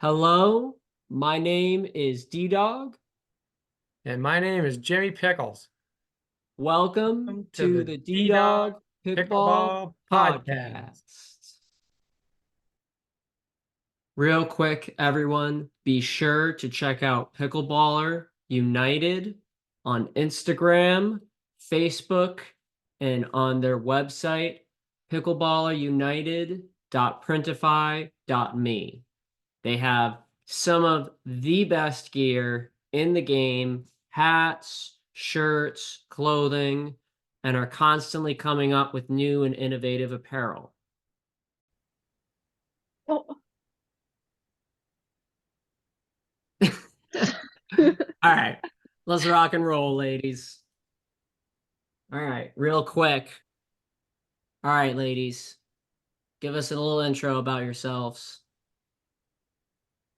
Hello, my name is D-Dog. And my name is Jimmy Pickles. Welcome Welcome to to the the D-Dog D-Dog Pickleball Pickleball Podcast. Podcast. Real quick, everyone, be sure to check out Pickleballer United on Instagram, Facebook, and on their website, pickleballerunited.printify.me. They have some of the best gear in the game, hats, shirts, clothing, and are constantly coming up with new and innovative apparel. Oh. All right, let's rock and roll, ladies. All right, real quick. All right, ladies, give us a little intro about yourselves.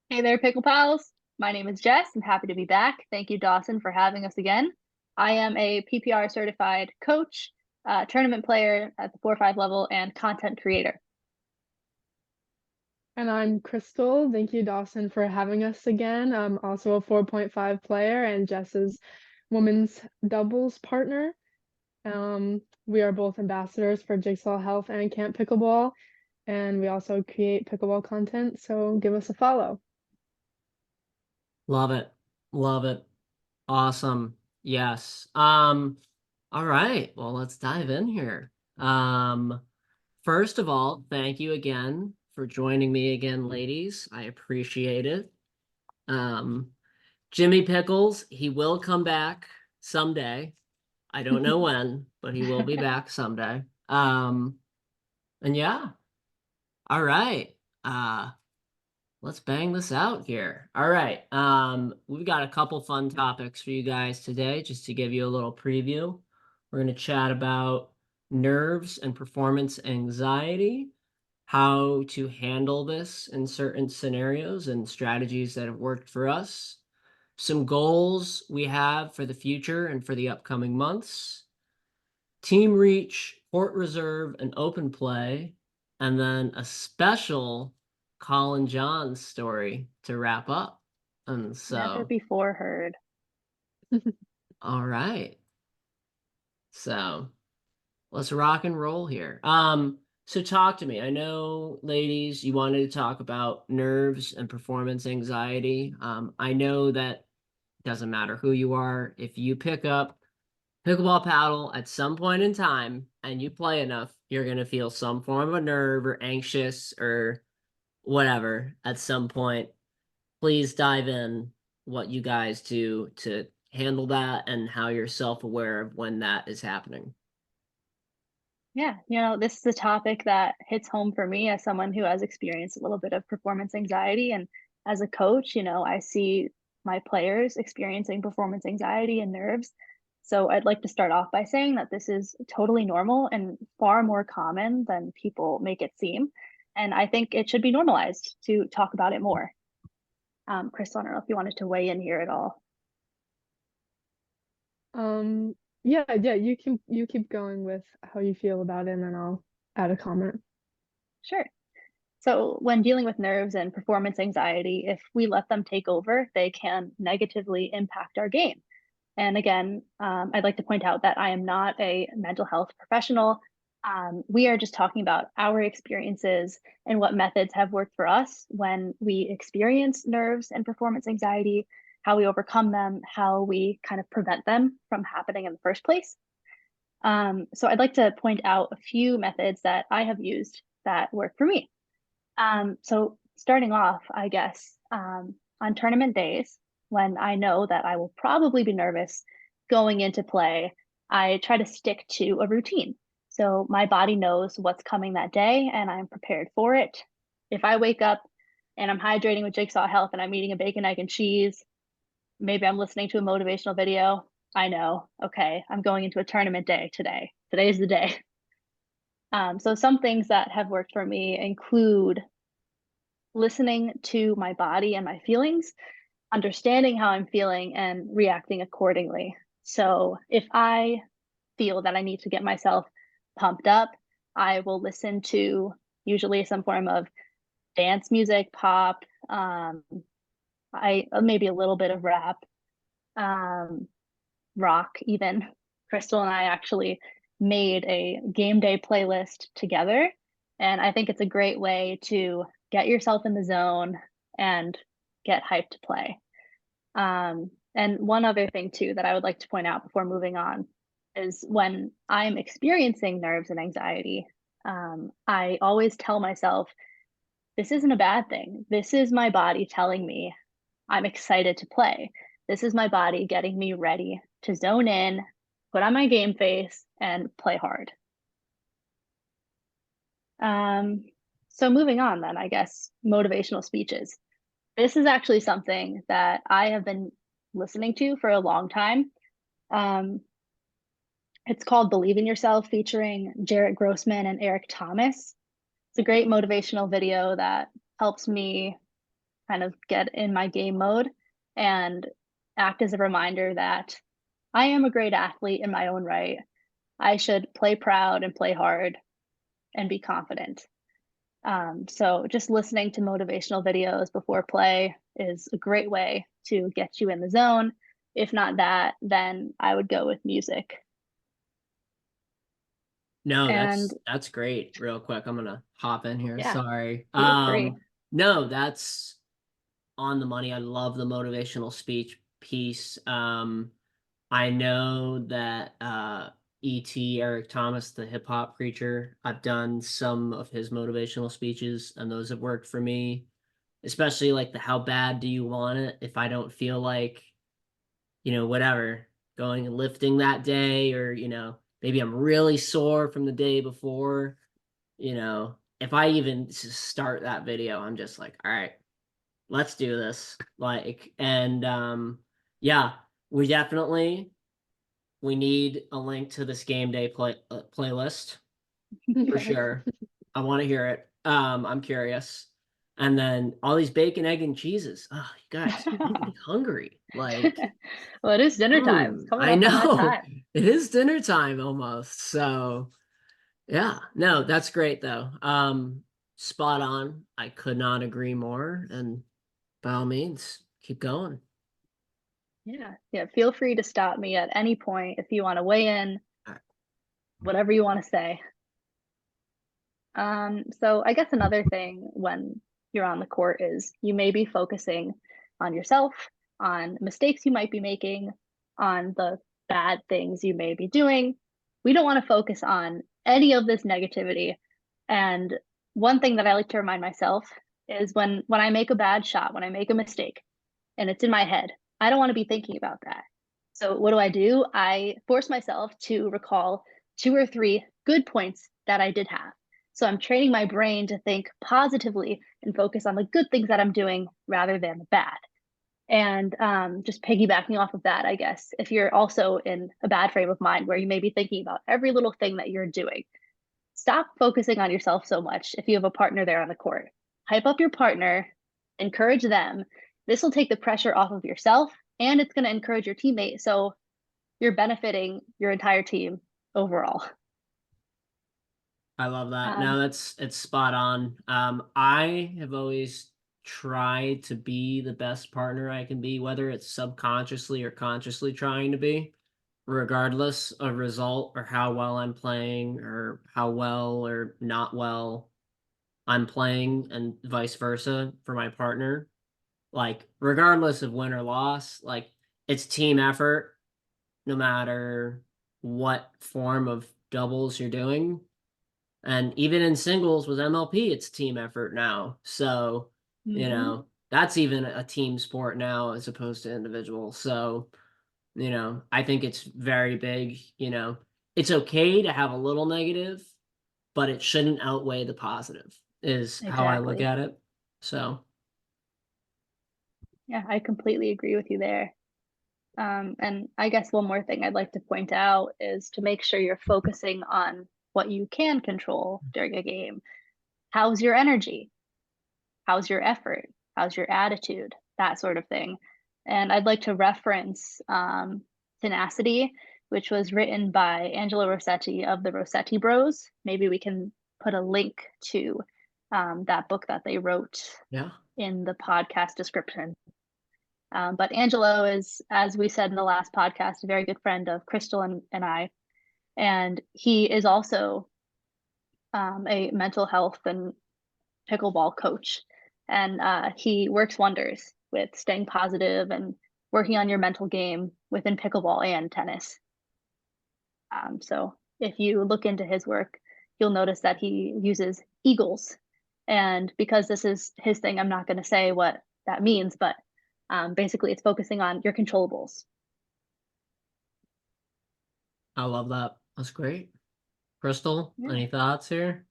Hey there, Pickle Pals. My name is Jess. I'm happy to be back. Thank you, Dawson, for having us again. I am a PPR certified coach, tournament player at the 4-5 level, and content creator. And I'm Crystal. Thank you, Dawson, for having us again. I'm also a 4.5 player and Jess's women's doubles partner. We are both ambassadors for Jigsaw Health and Camp Pickleball, and we also create pickleball content, so give us a follow. Love it. Love it. Awesome. Yes. All right. Well, let's dive in here. First of all, thank you again for joining me again, ladies. I appreciate it. Jimmy Pickles, he will come back someday. I don't know when, but he will be back someday. And yeah. All right. Let's bang this out here. All right. We've got a couple fun topics for you guys today, just to give you a little preview. We're going to chat about nerves and performance anxiety, how to handle this in certain scenarios and strategies that have worked for us, some goals we have for the future and for the upcoming months, team reach, court reserve, and open play, and then a special Colin Johns story to wrap up. And Never so, before heard. all right. So let's rock and roll here. So talk to me. I know, ladies, you wanted to talk about nerves and performance anxiety. I know that it doesn't matter who you are. If you pick up pickleball paddle at some point in time and you play enough, you're going to feel some form of a nerve or anxious or whatever at some point. Please dive in what you guys do to handle that and how you're self-aware of when that is happening. Yeah, this is a topic that hits home for me as someone who has experienced a little bit of performance anxiety. And as a coach, I see my players experiencing performance anxiety and nerves. So I'd like to start off by saying that this is totally normal and far more common than people make it seem. And I think it should be normalized to talk about it more. Crystal, I don't know if you wanted to weigh in here at all. Yeah, you keep going with how you feel about it, and then I'll add a comment. Sure. So when dealing with nerves and performance anxiety, if we let them take over, they can negatively impact our game. And again, I'd like to point out that I am not a mental health professional. We are just talking about our experiences and what methods have worked for us when we experience nerves and performance anxiety, how we overcome them, how we kind of prevent them from happening in the first place. So I'd like to point out a few methods that I have used that work for me. So starting off, I guess, on tournament days, when I know that I will probably be nervous going into play, I try to stick to a routine. So my body knows what's coming that day and I'm prepared for it. If I wake up and I'm hydrating with Jigsaw Health and I'm eating a bacon, egg, and cheese, maybe I'm listening to a motivational video, I know, okay, I'm going into a tournament day today. Today is the day. So some things that have worked for me include listening to my body and my feelings, understanding how I'm feeling, and reacting accordingly. So if I feel that I need to get myself pumped up, I will listen to usually some form of dance music, pop, I maybe a little bit of rap, rock even. Crystal and I actually made a game day playlist together, and I think it's a great way to get yourself in the zone and get hyped to play. And one other thing too that I would like to point out before moving on is when I'm experiencing nerves and anxiety, I always tell myself, this isn't a bad thing. This is my body telling me I'm excited to play. This is my body getting me ready to zone in, put on my game face, and play hard. So moving on then, I guess, motivational speeches. This is actually something that I have been listening to for a long time. It's called Believe in Yourself, featuring Jarrett Grossman and Eric Thomas. It's a great motivational video that helps me kind of get in my game mode and act as a reminder that I am a great athlete in my own right. I should play proud and play hard and be confident. So just listening to motivational videos before play is a great way to get you in the zone. If not that, then I would go with music. No, And that's great. Real quick, I'm gonna hop in here. yeah, Sorry. feel free. No, that's on the money. I love the motivational speech piece. I know that E.T. Eric Thomas, the hip hop preacher, I've done some of his motivational speeches, and those have worked for me. Especially like the how bad do you want it? If I don't feel like, whatever, going and lifting that day, or maybe I'm really sore from the day before, if I even start that video, I'm just like, all right, let's do this. Like, and yeah, we need a link to this game day playlist for Yes. sure. I want to hear it. I'm curious. And then all these bacon, egg, and cheeses. Oh, you guys, you're making me hungry. Like, Well, it is dinner time. It's coming I up on that know time. it is dinner time almost. So yeah, no, that's great though. Spot on. I could not agree more. And by all means, keep going. Yeah. Feel free to stop me at any point if you want to weigh in, Alright. whatever you want to say. So I guess another thing when you're on the court is you may be focusing on yourself, on mistakes you might be making, on the bad things you may be doing. We don't want to focus on any of this negativity. And one thing that I like to remind myself is when I make a bad shot, when I make a mistake, and it's in my head, I don't want to be thinking about that. So what do? I force myself to recall 2 or 3 good points that I did have. So I'm training my brain to think positively and focus on the good things that I'm doing rather than the bad. And just piggybacking off of that, I guess, if you're also in a bad frame of mind where you may be thinking about every little thing that you're doing, stop focusing on yourself so much if you have a partner there on the court. Hype up your partner, encourage them. This will take the pressure off of yourself, and it's going to encourage your teammate. So you're benefiting your entire team overall. I love that. No, it's spot on. I have always tried to be the best partner I can be, whether it's subconsciously or consciously trying to be, regardless of result or how well I'm playing or how well or not well I'm playing, and vice versa for my partner. Like, regardless of win or loss, like, it's team effort, no matter what form of doubles you're doing. And even in singles with MLP, it's team effort now. So, that's even a team sport now as opposed to individual. So, I think it's very big. It's okay to have a little negative, but it shouldn't outweigh the positive, is how I look Exactly. at it. So, Yeah, I completely agree with you there. And I guess one more thing I'd like to point out is to make sure you're focusing on what you can control during a game. How's your energy? How's your effort? How's your attitude? That sort of thing. And I'd like to reference Tenacity, which was written by Angelo Rossetti of the Rossetti Bros. Maybe we can put a link to that book that they wrote Yeah. in the podcast description. But Angelo is, as we said in the last podcast, a very good friend of Crystal and I. And he is also a mental health and pickleball coach. And he works wonders with staying positive and working on your mental game within pickleball and tennis. So if you look into his work, you'll notice that he uses eagles. And because this is his thing, I'm not going to say what that means, but basically it's focusing on your controllables. I love that. That's great. Crystal, Yeah. any thoughts here?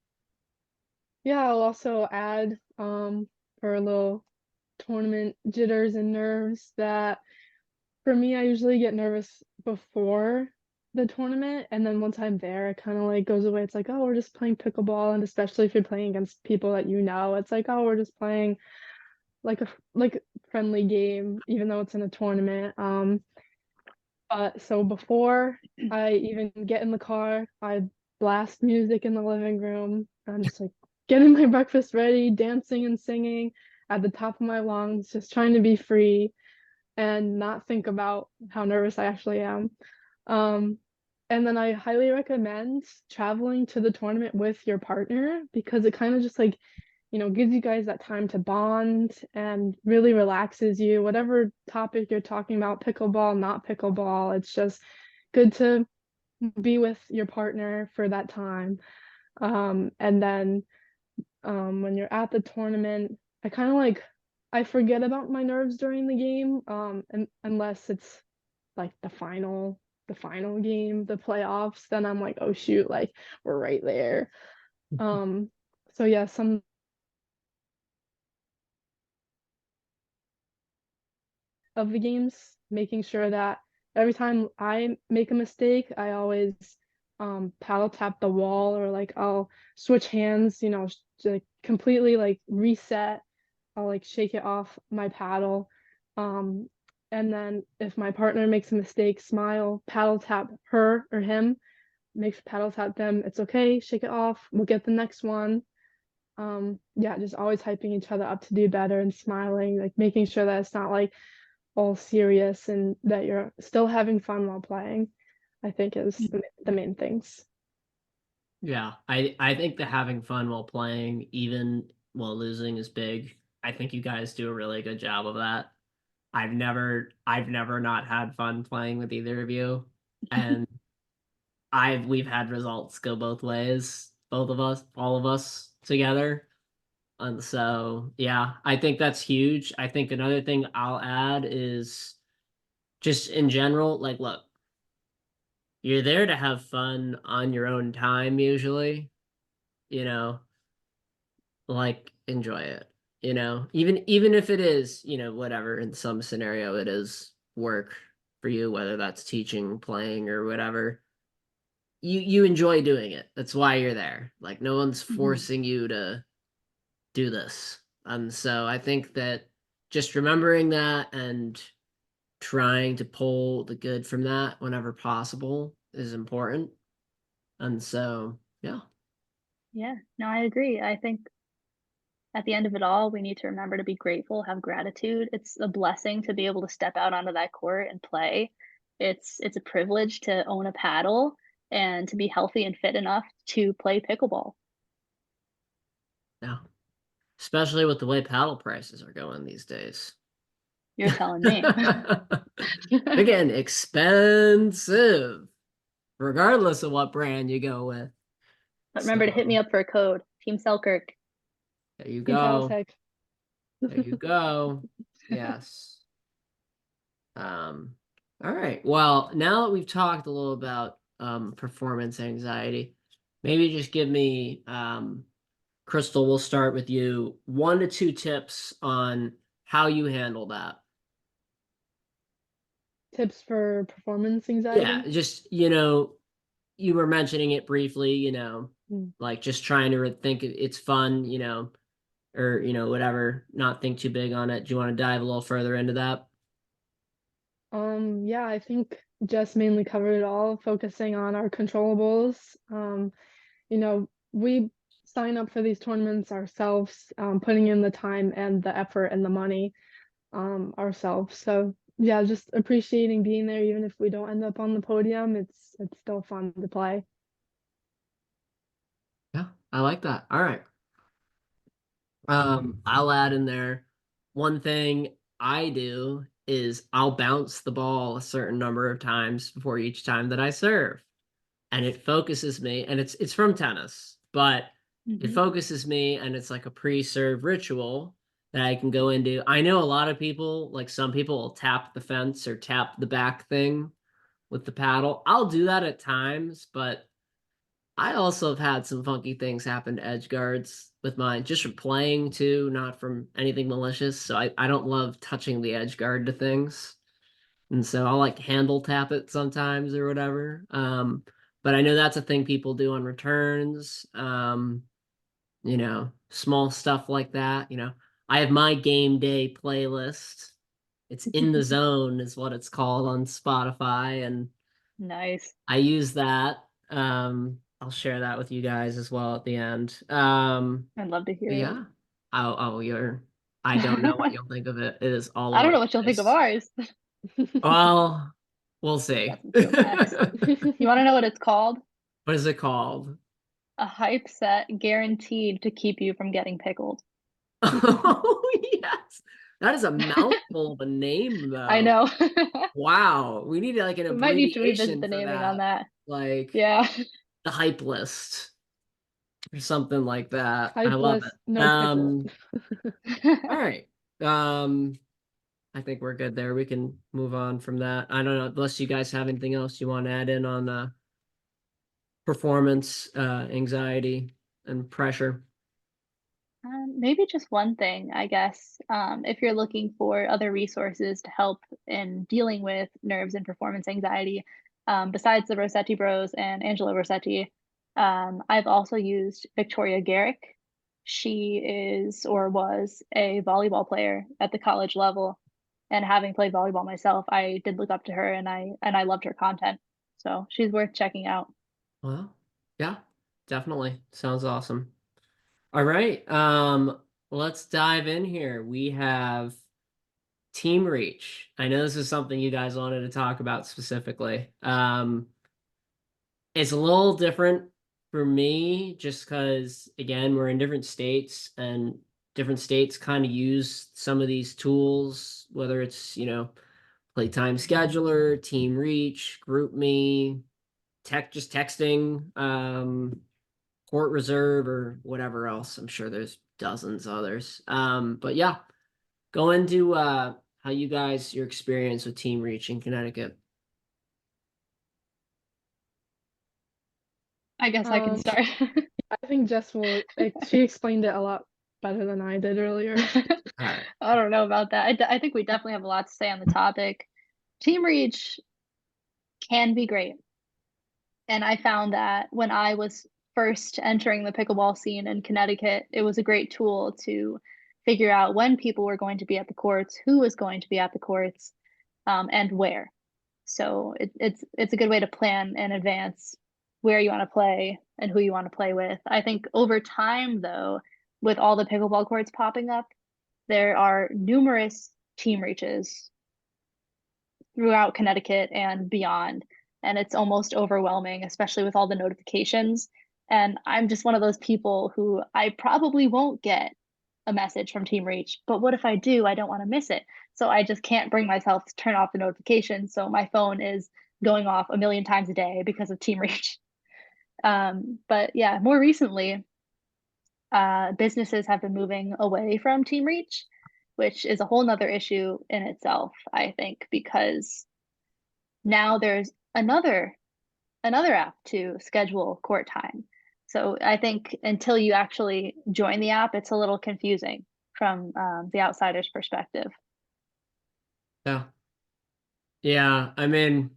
Yeah, I'll also add for a little tournament jitters and nerves that for me, I usually get nervous before the tournament, and then once I'm there, it kind of like goes away. It's like, oh, we're just playing pickleball, and especially if you're playing against people that you know, it's like, oh, we're just playing like a friendly game, even though it's in a tournament. But so before I even get in the car, I blast music in the living room. I'm just like getting my breakfast ready, dancing and singing at the top of my lungs, just trying to be free and not think about how nervous I actually am. And then I highly recommend traveling to the tournament with your partner because it kind of just like, gives you guys that time to bond and really relaxes you. Whatever topic you're talking about, pickleball, not pickleball, it's just good to be with your partner for that time. And then when you're at the tournament, I kind of like I forget about my nerves during the game, and unless it's like the final game, the playoffs, then I'm like, oh shoot, like we're right there. So yeah, some of the games, making sure that every time I make a mistake, I always paddle tap the wall or like I'll switch hands, like completely like reset. I'll like shake it off my paddle. And then if my partner makes a mistake, smile, paddle tap her or him, paddle tap them. It's okay, shake it off. We'll get the next one. Yeah, just always hyping each other up to do better and smiling, like making sure that it's not like all serious and that you're still having fun while playing, I think is the main things. Yeah, I think that having fun while playing, even while losing, is big. I think you guys do a really good job of that. I've never not had fun playing with either of you, and we've had results go both ways, both of us, all of us together. And so, yeah, I think that's huge. I think another thing I'll add is just in general, like, look, you're there to have fun on your own time, usually, you know, like enjoy it, even if it is, whatever, in some scenario it is work for you, whether that's teaching, playing, or whatever. You enjoy doing it. That's why you're there. Like no one's forcing you to do this. And so I think that just remembering that and trying to pull the good from that whenever possible is important. And so, yeah. Yeah, no, I agree. I think at the end of it all, we need to remember to be grateful, have gratitude. It's a blessing to be able to step out onto that court and play. It's a privilege to own a paddle and to be healthy and fit enough to play pickleball. Yeah. Especially with the way paddle prices are going these days. You're telling me. Again, expensive, regardless of what brand you go with. But remember to hit me up for a code. Team Selkirk. There you Team go. Paddletech. There you go. Yes. All right. Well, now that we've talked a little about performance anxiety, maybe just give me Crystal, we'll start with you. 1 to 2 tips on how you handle that. Tips for performance Yeah, anxiety. just, you were mentioning it briefly, Mm. like just trying to think it's fun, or, whatever, not think too big on it. Do you want to dive a little further into that? Yeah, I think Jess mainly covered it all, focusing on our controllables. We sign up for these tournaments ourselves, putting in the time and the effort and the money ourselves. So yeah, just appreciating being there, even if we don't end up on the podium, it's still fun to play. Yeah, I like that. All right. I'll add in there one thing I do is I'll bounce the ball a certain number of times before each time that I serve. And it focuses me, and it's from tennis, but it Mhm. focuses me, and it's like a pre-serve ritual that I can go into. I know a lot of people, like some people will tap the fence or tap the back thing with the paddle. I'll do that at times, but I also have had some funky things happen to edge guards with mine, just from playing too, not from anything malicious. So I don't love touching the edge guard to things. And so I'll like handle tap it sometimes or whatever. But I know that's a thing people do on returns. Small stuff like that. I have my game day playlist. It's In the Zone is what it's called on Spotify, and Nice. I use that. I'll share that with you guys as well at the end. I'd love to hear But it. yeah. I don't know what you'll think of it. It is all I don't over know the what you'll think of place. ours. Well, we'll We see. got some throwbacks. You want to know what it's called? What is it called? A hype set guaranteed to keep you from getting pickled. Oh, yes. That is a mouthful of a name, I though. know. Wow. We need like an We might need to revisit abbreviation the for naming on that. that. Like Yeah. the hype list or something like that. I love Hypeless, it. no pickle. All right. I think we're good there. We can move on from that. I don't know, unless you guys have anything else you want to add in on performance, anxiety, and pressure. Maybe just one thing, I guess. If you're looking for other resources to help in dealing with nerves and performance anxiety, besides the Rossetti Bros and Angela Rossetti, I've also used Victoria Garrick. She is or was a volleyball player at the college level, and having played volleyball myself, I did look up to her, and I loved her content. So she's worth checking out. Well, yeah, definitely. Sounds awesome. All right. Let's dive in here. We have Team Reach. I know this is something you guys wanted to talk about specifically. It's a little different for me just because, again, we're in different states and different states kind of use some of these tools, whether it's, Playtime Scheduler, Team Reach, GroupMe, just texting, Court Reserve, or whatever else. I'm sure there's dozens others. But yeah, go into how your experience with Team Reach in Connecticut. I guess I can Um, start. I think Jess she explained it a lot better than I did earlier. All right. I don't know about that. I think we definitely have a lot to say on the topic. Team Reach can be great. And I found that when I was first entering the pickleball scene in Connecticut, it was a great tool to figure out when people were going to be at the courts, who was going to be at the courts, and where. So it's a good way to plan in advance where you want to play and who you want to play with. I think over time, though, with all the pickleball courts popping up, there are numerous team reaches throughout Connecticut and beyond. And it's almost overwhelming, especially with all the notifications. And I'm just one of those people who I probably won't get a message from Team Reach, but what if I do? I don't want to miss it. So I just can't bring myself to turn off the notifications. So my phone is going off a million times a day because of Team Reach. But yeah, more recently, businesses have been moving away from Team Reach, which is a whole nother issue in itself, I think, because now there's another app to schedule court time. So I think until you actually join the app, it's a little confusing from the outsider's perspective. Yeah. Yeah. I mean,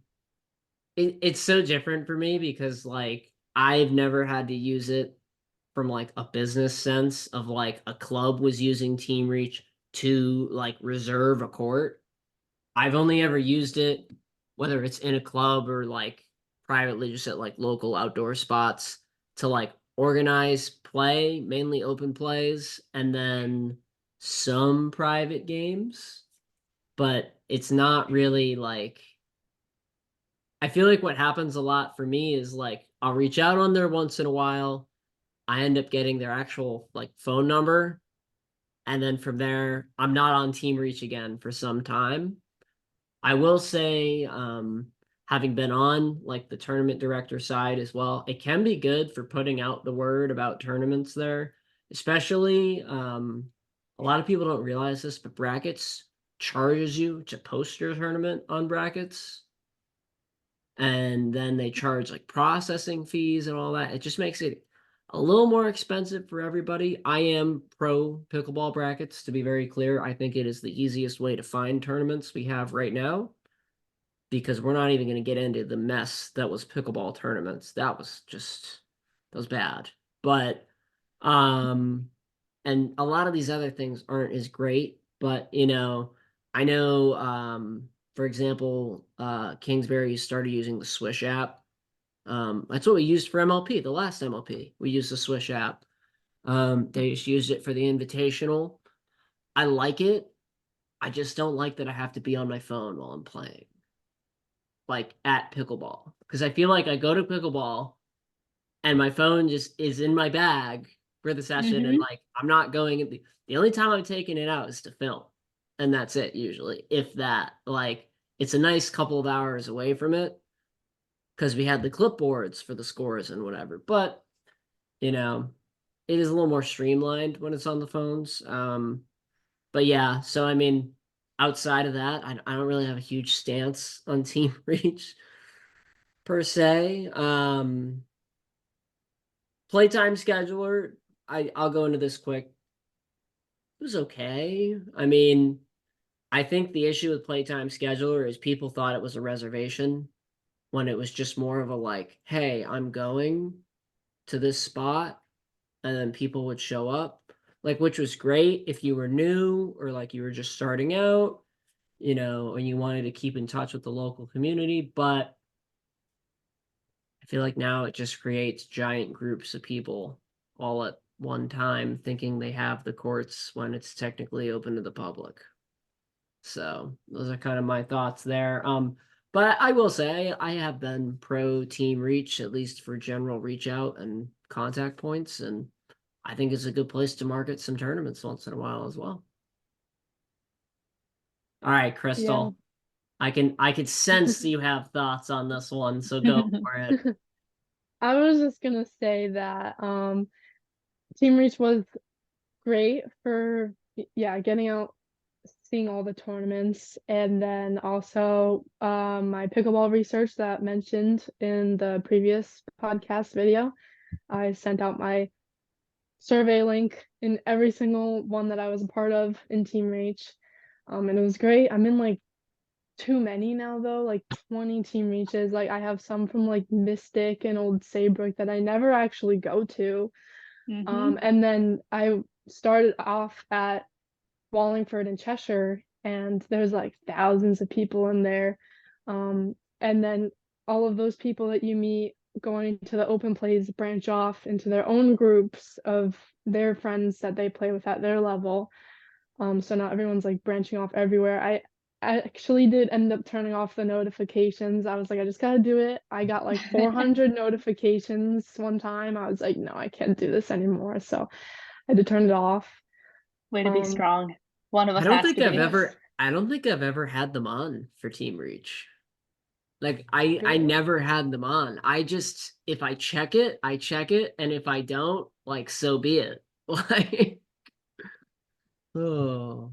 it's so different for me because like I've never had to use it from like a business sense of like a club was using Team Reach to like reserve a court. I've only ever used it, whether it's in a club or like privately just at like local outdoor spots to like organized play, mainly open plays, and then some private games. But it's not really like, I feel like what happens a lot for me is like I'll reach out on there once in a while. I end up getting their actual like phone number. And then from there, I'm not on Team Reach again for some time. I will say, having been on like the tournament director side as well, it can be good for putting out the word about tournaments there, especially a lot of people don't realize this, but Brackets charges you to post your tournament on Brackets. And then they charge like processing fees and all that. It just makes it a little more expensive for everybody. I am pro pickleball brackets, to be very clear. I think it is the easiest way to find tournaments we have right now, because we're not even going to get into the mess that was pickleball tournaments. That was bad. But and a lot of these other things aren't as great, but I know for example, Kingsbury started using the Swish app. That's what we used for MLP, the last MLP. We used the Swish app. They just used it for the invitational. I like it. I just don't like that I have to be on my phone while I'm playing, like at pickleball, because I feel like I go to pickleball and my phone just is in my bag for the session, and like I'm not going. The only time I'm taking it out is to film, and that's it usually. If that, like, it's a nice couple of hours away from it because we had the clipboards for the scores and whatever. But it is a little more streamlined when it's on the phones. But yeah, so I mean, outside of that, I don't really have a huge stance on Team Reach per se. Playtime scheduler, I'll go into this quick. It was okay. I mean, I think the issue with playtime scheduler is people thought it was a reservation when it was just more of a like, hey, I'm going to this spot, and then people would show up, like, which was great if you were new or like you were just starting out, and you wanted to keep in touch with the local community. But I feel like now it just creates giant groups of people all at one time thinking they have the courts when it's technically open to the public. So those are kind of my thoughts there. But I will say I have been pro Team Reach, at least for general reach out and contact points, and I think it's a good place to market some tournaments once in a while as well. All right, Crystal. I can sense you have thoughts on this one, so go for it. I was just gonna say that Team Reach was great for getting out, seeing all the tournaments, and then also my pickleball research that mentioned in the previous podcast video. I sent out my survey link in every single one that I was a part of in Team Reach. And it was great. I'm in like too many now though, like 20 Team Reaches. Like I have some from like Mystic and Old Saybrook that I never actually go to. And then I started off at Wallingford and Cheshire, and there's like thousands of people in there. And then all of those people that you meet going to the open plays branch off into their own groups of their friends that they play with at their level. So not everyone's like branching off everywhere. I actually did end up turning off the notifications. I was like, I just gotta do it. I got like 400 notifications one time. I was like, no, I can't do this anymore. So I had to turn it off. Way to be strong. One of us I don't has think to I've be. ever had them on for Team Reach. Like I never had them on. I just, if I check it, I check it, and if I don't, like, so be it. Like, oh,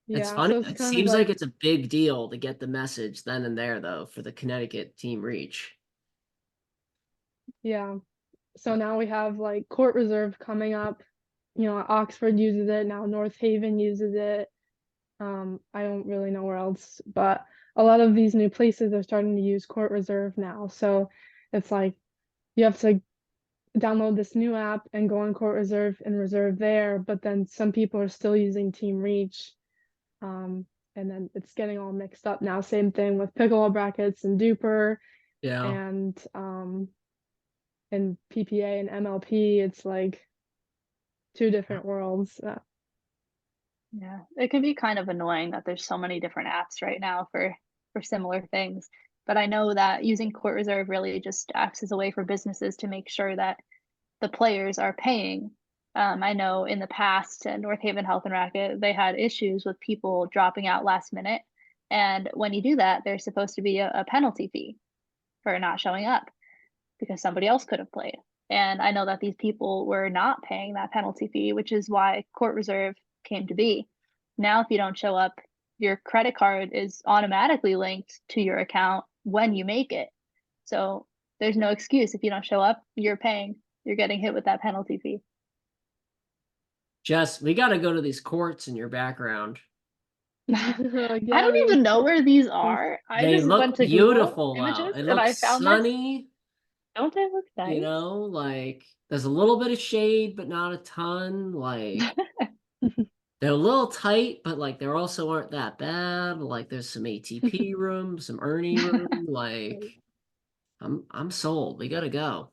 it's Yeah, funny. so it's It kind of seems like like, it's a big deal to get the message then and there, though, for the Connecticut Team Reach. yeah. So now we have like Court Reserve coming up. Oxford uses it now. North Haven uses it. I don't really know where else, but a lot of these new places are starting to use Court Reserve now. So it's like you have to download this new app and go on Court Reserve and reserve there. But then some people are still using Team Reach. And then it's getting all mixed up now. Same thing with pickleball brackets and Duper Yeah. and and PPA and MLP, it's like two different worlds. Yeah, it can be kind of annoying that there's so many different apps right now for similar things. But I know that using Court Reserve really just acts as a way for businesses to make sure that the players are paying. I know in the past at North Haven Health and Racket, they had issues with people dropping out last minute. And when you do that, there's supposed to be a penalty fee for not showing up because somebody else could have played. And I know that these people were not paying that penalty fee, which is why Court Reserve came to be. Now, if you don't show up, your credit card is automatically linked to your account when you make it. So there's no excuse. If you don't show up, you're paying, you're getting hit with that penalty fee. Jess, we got to go to these courts in your background. I don't even know where these are. I They just look went to Google beautiful images out. It and looks I found this. sunny. Don't they look nice? You know, like there's a little bit of shade, but not a ton. Like they're a little tight, but like they also aren't that bad. Like there's some ATP room, some Ernie room. Like I'm sold. We gotta go.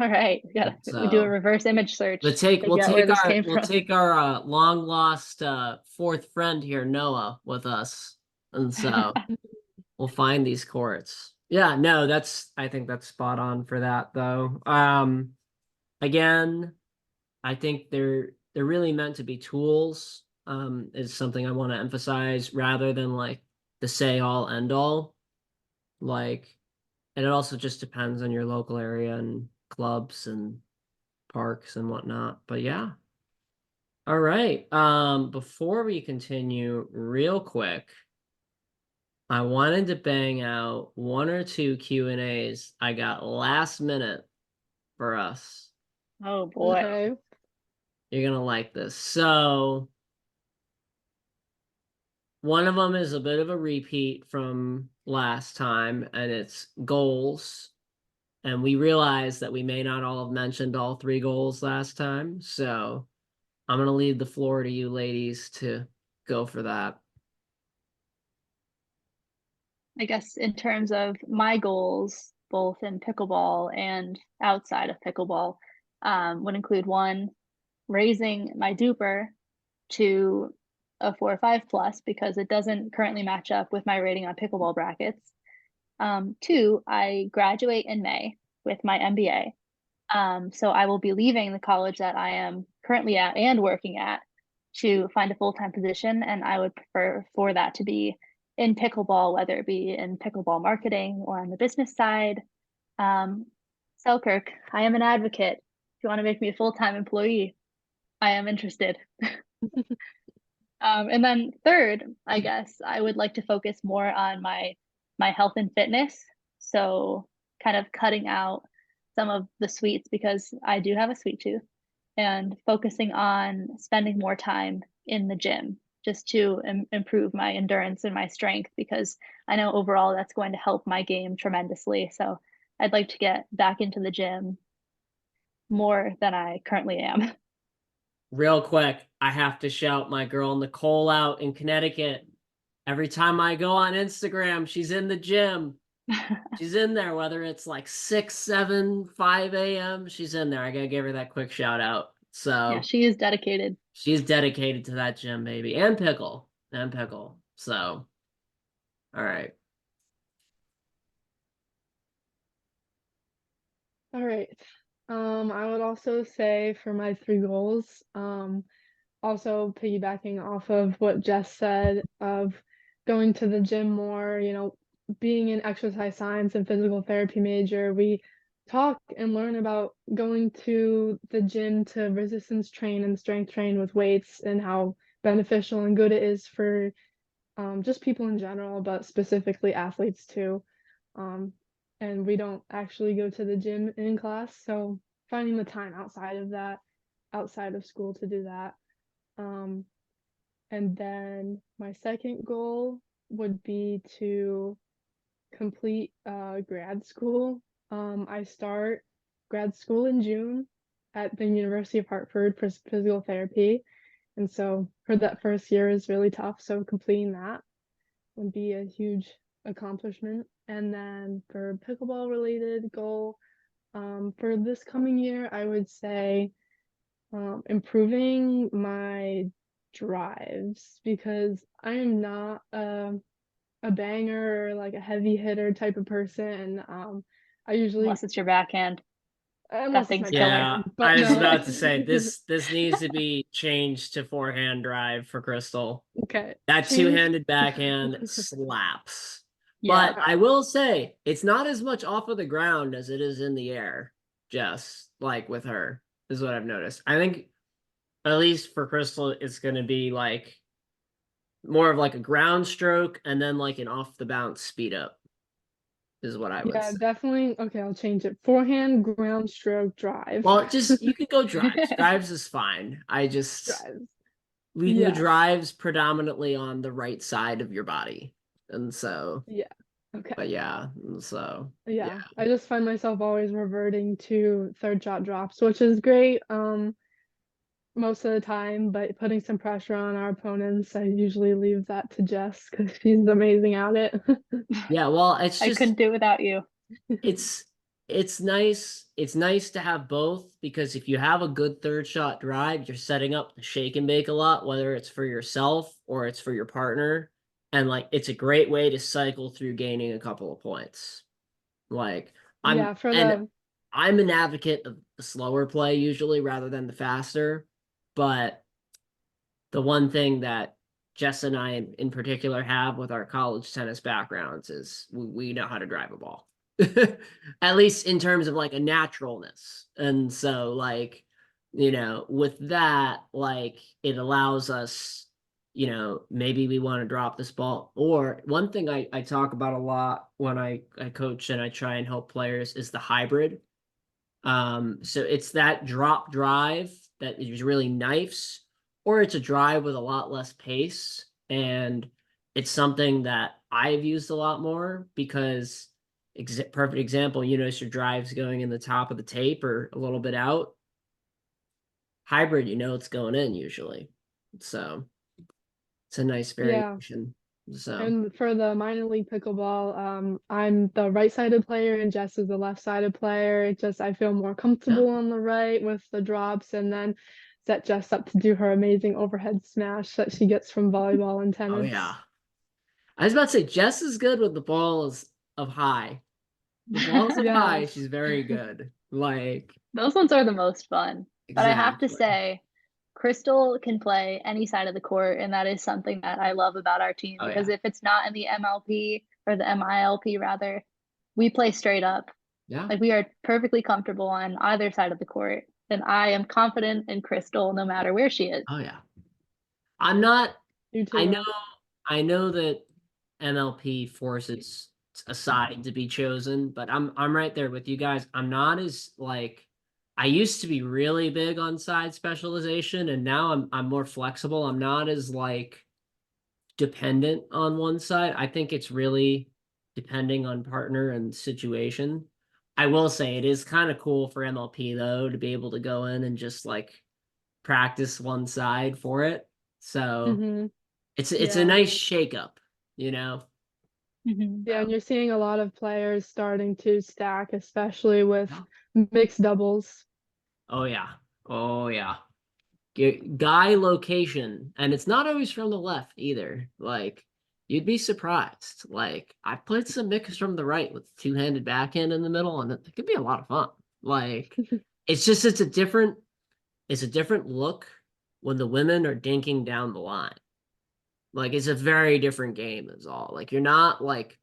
All right, we do a reverse image search. We'll Figure out where this came from. take our long lost fourth friend here, Noah, with us, and so we'll find these courts. Yeah, no, I think that's spot on for that though. Again, I think they're really meant to be tools. Is something I want to emphasize rather than like the say all end all. Like, and it also just depends on your local area and clubs and parks and whatnot. But yeah. All right. Before we continue, real quick, I wanted to bang out one or two Q&As I got last minute for us. Oh boy. Okay. You're gonna like this. So one of them is a bit of a repeat from last time, and it's goals. And we realized that we may not all have mentioned all three goals last time. So I'm gonna leave the floor to you ladies to go for that. I guess in terms of my goals, both in pickleball and outside of pickleball, would include one, raising my duper to a 4 or 5 plus because it doesn't currently match up with my rating on pickleball brackets. Two, I graduate in May with my MBA. So I will be leaving the college that I am currently at and working at to find a full-time position, and I would prefer for that to be in pickleball, whether it be in pickleball marketing or on the business side. Selkirk, I am an advocate. If you want to make me a full-time employee, I am interested. And then third, I guess I would like to focus more on my health and fitness. So kind of cutting out some of the sweets because I do have a sweet tooth, and focusing on spending more time in the gym just to improve my endurance and my strength because I know overall that's going to help my game tremendously. So I'd like to get back into the gym more than I currently am. Real quick, I have to shout my girl Nicole out in Connecticut. Every time I go on Instagram, she's in the gym. She's in there, whether it's like 6, 7, 5 a.m. She's in there. I gotta give her that quick shout out. So Yeah, she is dedicated. She's dedicated to that gym, baby. And pickle. So, all right. All right. I would also say for my three goals, also piggybacking off of what Jess said of going to the gym more, being an exercise science and physical therapy major, we talk and learn about going to the gym to resistance train and strength train with weights and how beneficial and good it is for just people in general, but specifically athletes too. And we don't actually go to the gym in class, so finding the time outside of that, outside of school to do that. And then my second goal would be to complete grad school. I start grad school in June at the University of Hartford for physical therapy. And so for that first year is really tough. So completing that would be a huge accomplishment. And then for pickleball related goal, For this coming year, I would say improving my drives because I am not a banger or like a heavy hitter type of person. I usually, Unless it's your backhand. unless it's my thing's killer. Yeah, backhand, but I was no. about to say this needs to be changed to forehand drive for Crystal. Okay, That change. two-handed backhand slaps. Yeah. But I will say it's not as much off of the ground as it is in the air, just like with her, is what I've noticed. I think at least for Crystal, it's gonna be like more of like a ground stroke and then like an off the bounce speed up is what I would Yeah, say. definitely. Okay, I'll change it. Forehand, ground stroke, drive. Well, just you could go drives. Drives is fine. I just Drives. we can go Yeah, drives predominantly on the right side of your body. And so, yeah. Okay. but yeah, and so yeah. Yeah, I just find myself always reverting to third shot drops, which is great most of the time, but putting some pressure on our opponents, I usually leave that to Jess because she's amazing at it. Yeah, well, it's I just couldn't do it without you. it's it's nice to have both because if you have a good third shot drive, you're setting up the shake and bake a lot, whether it's for yourself or it's for your partner. And like it's a great way to cycle through gaining a couple of points. Like I'm Yeah, for and the I'm an advocate of the slower play usually rather than the faster. But the one thing that Jess and I in particular have with our college tennis backgrounds is we know how to drive a ball. At least in terms of like a naturalness. And so like, with that, like it allows us, maybe we want to drop this ball. Or one thing I talk about a lot when I coach and I try and help players is the hybrid. So it's that drop drive that is really knifes, or it's a drive with a lot less pace. And it's something that I've used a lot more because perfect example, you notice your drive's going in the top of the tape or a little bit out. Hybrid, it's going in usually. So it's a nice yeah, variation. So and for the minor league pickleball, I'm the right-sided player and Jess is the left-sided player. It just I feel more yeah. comfortable on the right with the drops and then set Jess up to do her amazing overhead smash that she gets from volleyball and Oh tennis. yeah. I was about to say Jess is good with the balls of high. The balls up high, Yes. she's very good. Like, Those ones are the most fun. But I have to exactly. say, Crystal can play any side of the court, and that is something that I love about our team Oh because yeah. if it's not in the MLP or the MILP rather, we play straight up. Yeah. Like we are perfectly comfortable on either side of the court. And I am confident in Crystal no matter where she is. Oh yeah. I'm not You I know too. I know that MLP forces a side to be chosen, but I'm right there with you guys. I'm not as like I used to be really big on side specialization and now I'm more flexible. I'm not as like dependent on one side. I think it's really depending on partner and situation. I will say it is kind of cool for MLP though to be able to go in and just like practice one side for it. So Mm-hmm. it's a Yeah. nice shakeup, you know. Yeah, and So, you're seeing a lot of players starting to stack, especially with yeah. mixed doubles. Oh yeah. Oh yeah. Guy location, and it's not always from the left either. Like you'd be surprised. Like I played some mix from the right with two-handed backhand in the middle, and it could be a lot of fun. Like it's a different look when the women are dinking down the line. Like it's a very different game is all. Like you're not like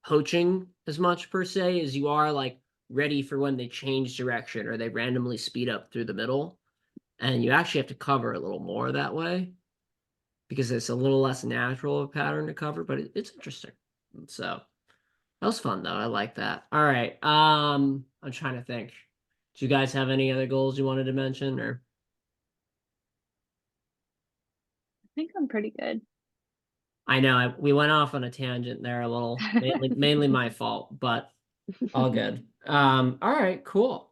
poaching as much per se as you are like ready for when they change direction or they randomly speed up through the middle. And you actually have to cover a little more that way because it's a little less natural of a pattern to cover, but it's interesting. So that was fun though. I like that. All right. I'm trying to think. Do you guys have any other goals you wanted to mention or? I think I'm pretty good. I know we went off on a tangent there a little, mainly my fault, but all good. All right, cool.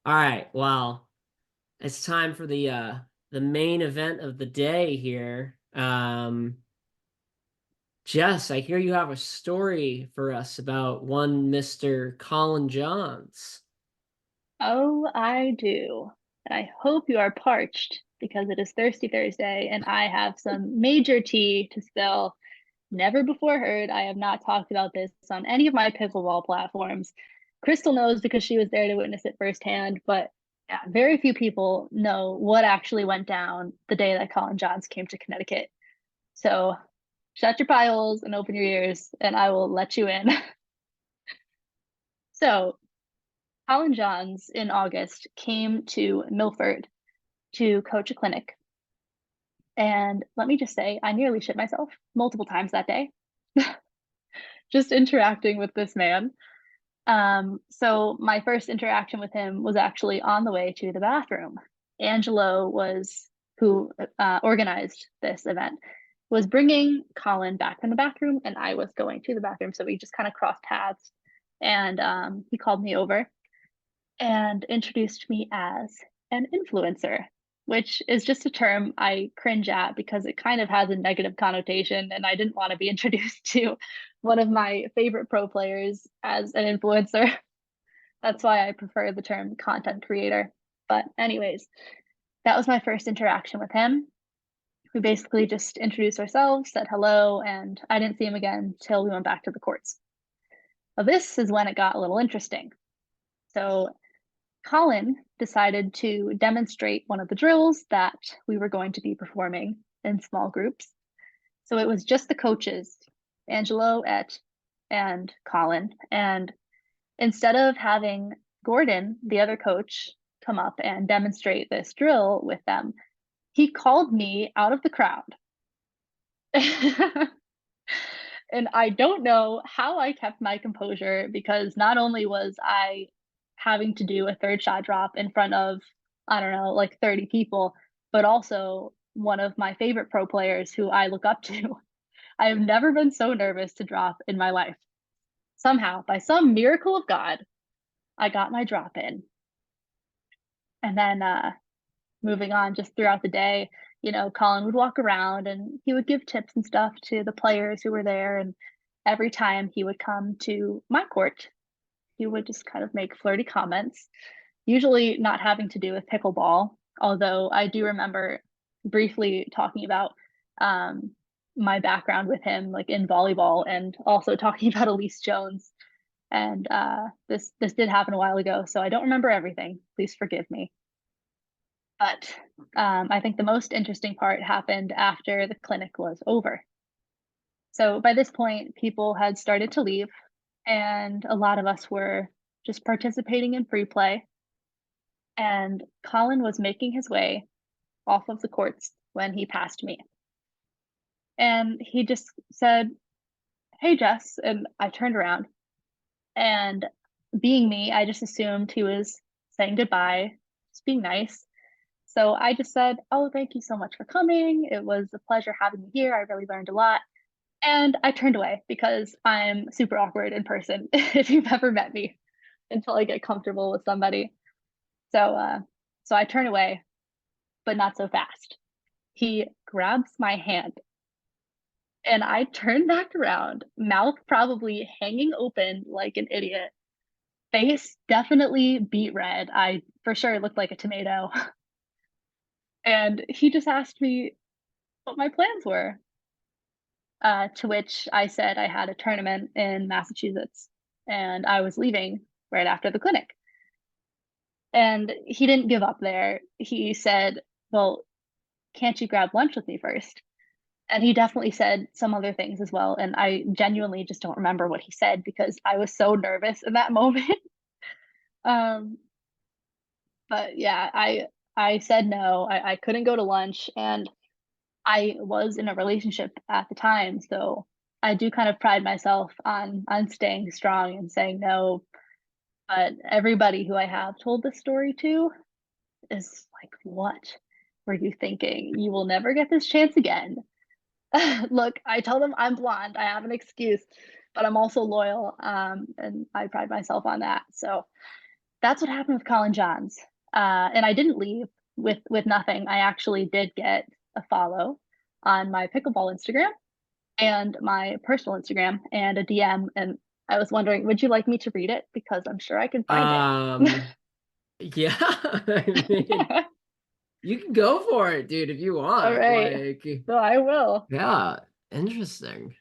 All right, well, it's time for the main event of the day here. Jess, I hear you have a story for us about one Mr. Colin Johns. Oh, I do. And I hope you are parched because it is Thirsty Thursday and I have some major tea to spill. Never before heard. I have not talked about this on any of my pickleball platforms. Crystal knows because she was there to witness it firsthand, but yeah, very few people know what actually went down the day that Colin Johns came to Connecticut. So shut your pie holes and open your ears, and I will let you in. So Colin Johns in August came to Milford to coach a clinic. And let me just say, I nearly shit myself multiple times that day, just interacting with this man. So my first interaction with him was actually on the way to the bathroom. Angelo was who organized this event, was bringing Colin back from the bathroom, and I was going to the bathroom. So we just kind of crossed paths, and he called me over and introduced me as an influencer, which is just a term I cringe at because it kind of has a negative connotation, and I didn't want to be introduced to one of my favorite pro players as an influencer. That's why I prefer the term content creator. But, anyways, that was my first interaction with him. We basically just introduced ourselves, said hello, and I didn't see him again till we went back to the courts. Well, this is when it got a little interesting. So Colin decided to demonstrate one of the drills that we were going to be performing in small groups. So it was just the coaches, Angelo, and Colin. And instead of having Gordon, the other coach, come up and demonstrate this drill with them, he called me out of the crowd. And I don't know how I kept my composure because not only was I having to do a third shot drop in front of, I don't know, like 30 people, but also one of my favorite pro players who I look up to. I have never been so nervous to drop in my life. Somehow, by some miracle of God, I got my drop in. And then moving on just throughout the day, Colin would walk around and he would give tips and stuff to the players who were there. And every time he would come to my court, he would just kind of make flirty comments, usually not having to do with pickleball. Although I do remember briefly talking about my background with him, like in volleyball, and also talking about Elise Jones. And this did happen a while ago, so I don't remember everything. Please forgive me. But I think the most interesting part happened after the clinic was over. So by this point, people had started to leave, and a lot of us were just participating in free play. And Colin was making his way off of the courts when he passed me. And he just said, "Hey, Jess." And I turned around, and being me, I just assumed he was saying goodbye, just being nice. So I just said, "Oh, thank you so much for coming. It was a pleasure having you here. I really learned a lot." And I turned away because I'm super awkward in person if you've ever met me until I get comfortable with somebody. So I turn away, but not so fast. He grabs my hand and I turn back around, mouth probably hanging open like an idiot, face definitely beet red. I for sure looked like a tomato. And he just asked me what my plans were. To which I said I had a tournament in Massachusetts and I was leaving right after the clinic. And he didn't give up there. He said, "Well, can't you grab lunch with me first?" And he definitely said some other things as well. And I genuinely just don't remember what he said because I was so nervous in that moment. um, but yeah, I said no. I couldn't go to lunch, and I was in a relationship at the time, so I do kind of pride myself on staying strong and saying no. But everybody who I have told this story to is like, "What were you thinking? You will never get this chance again." Look, I tell them I'm blonde. I have an excuse, but I'm also loyal, and I pride myself on that. So that's what happened with Colin Johns. And I didn't leave with nothing. I actually did get a follow on my pickleball Instagram and my personal Instagram and a DM. And I was wondering, would you like me to read it? Because I'm sure I can find it. Yeah, I mean, you can go for it, dude, if you want. All right. Like, So I will. yeah, interesting.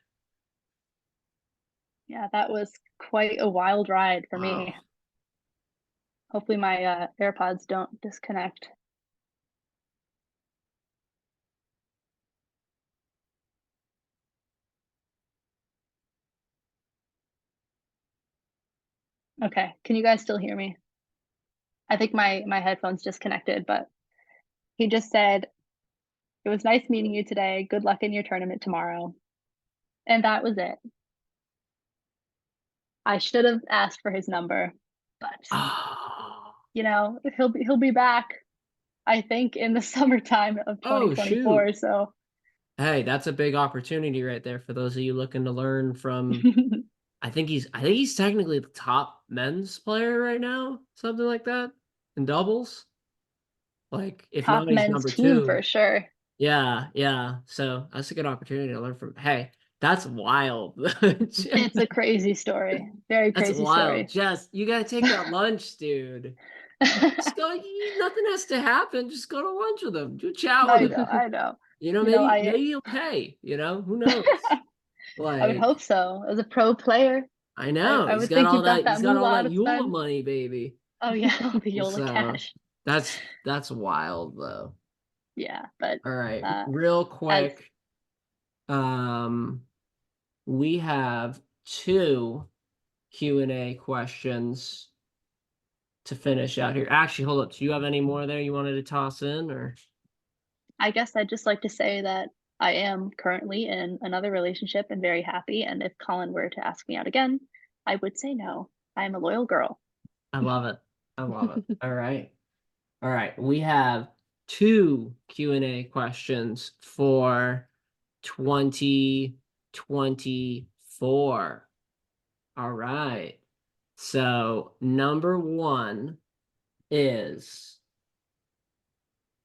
Yeah, that was quite a wild ride for me. Wow. Hopefully my AirPods don't disconnect. Okay, can you guys still hear me? I think my headphones disconnected, but he just said, "It was nice meeting you today. Good luck in your tournament tomorrow." And that was it. I should have asked for his number, but Oh, he'll be back, I think, in the summertime of oh, 2024. shoot. So Hey, that's a big opportunity right there for those of you looking to learn from. I think he's technically the top men's player right now, something like that, in doubles. Like, if top not, he's men's number team for two. sure. Yeah, yeah. So that's a good opportunity to learn from. Hey, that's wild. It's a crazy story. Very That's crazy wild. story. Jess, you gotta take that lunch, dude. Just go. Nothing has to happen. Just go to lunch with him. Do chat with I know, him. I know. You know, You know, maybe he'll pay. Who knows? I would Like, hope so. As a pro player, I know I he's would got think all you've got that. He's that got all moolah that to Eula spend. money, baby. Oh yeah, the Yola So cash. that's wild though. Yeah, but All right, uh, real as quick. Um, we have two Q&A questions to finish out here. Actually, hold up. Do you have any more there you wanted to toss in, or? I guess I'd just like to say that I am currently in another relationship and very happy. And if Colin were to ask me out again, I would say no. I am a loyal girl. I love it. I love it. All right. All right. We have two Q&A questions for 2024. All right. So, number one is,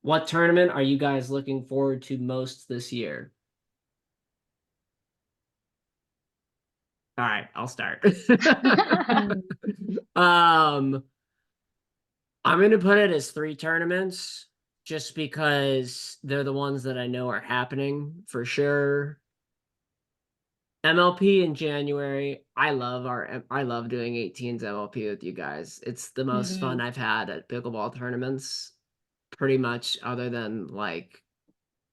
what tournament are you guys looking forward to most this year? All right, I'll start. um, I'm gonna put it as three tournaments just because they're the ones that I know are happening for sure. MLP in January. I love doing 18s MLP with you guys. It's the most fun Mhm. I've had at pickleball tournaments, pretty much, other than like